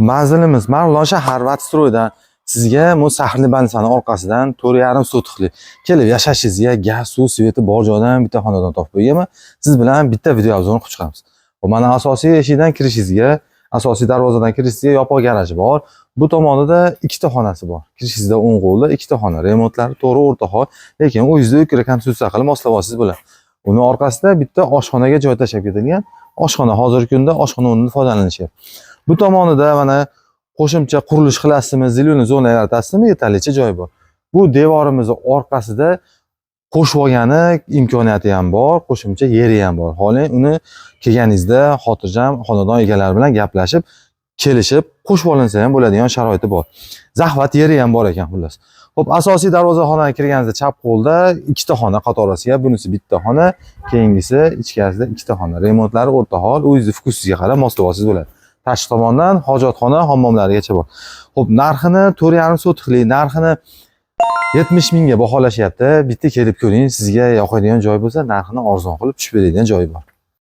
Manzilimiz Marg'ilon shahar Vatstroydan sizga bu Sahrli Bandisani orqasidan 4,5 sotixli kelib yashashingizga gaz, suv, sveti bor joydan bitta xonadon topib qo'yganman. Siz bilan bitta video obzorni qilib chiqamiz. Mana asosiy eshikdan kirishingizga, asosiy darvozadan kirishingizga yopiq garaji bor. Bu tomonida ikkita xonasi bor. Kirishingizda o'ng qo'lda ikkita xona, remontlari to'g'ri o'rtaxol, lekin u yuzda rekonstruksiya qilib moslayapsiz bilan. Uni orqasida bitta oshxonaga joy tashlab ketilgan. Oshxona hozirgi kunda oshxona o'rnidan foydalanishyapti. Bu tomonida mana qo'shimcha qurilish qilasizmi, zilyon zona yaratasizmi, yetarlicha joy bor. Bu devorimizni orqasida qo'shib olgani imkoniyati ham bor, qo'shimcha yeri ham bor. Hali uni kelganingizda xotirjam xonadon egalari bilan gaplashib, kelishib, qo'shib olinsa ham bo'ladigan sharoiti bor. Zahvat yeri ham bor ekan xullas. Xo'p, asosiy darvozaxonaga kirganingizda chap qo'lda ikkita xona qatorasiga, bunisi bitta xona, keyingisi ichkarisida ikkita xona. Remontlari o'rtahol, o'zingiz fukusingizga qarab moslayapsiz bo'ladi. Tashqi tomondan hojatxona, hammomlarigacha bor. Xo'p, narxini 4,5 sotixli, narxini 70 mingga baholashyapti. Bitta kelib ko'ring, sizga yoqadigan joy bo'lsa, narxini arzon qilib tushib beradigan joyi bor.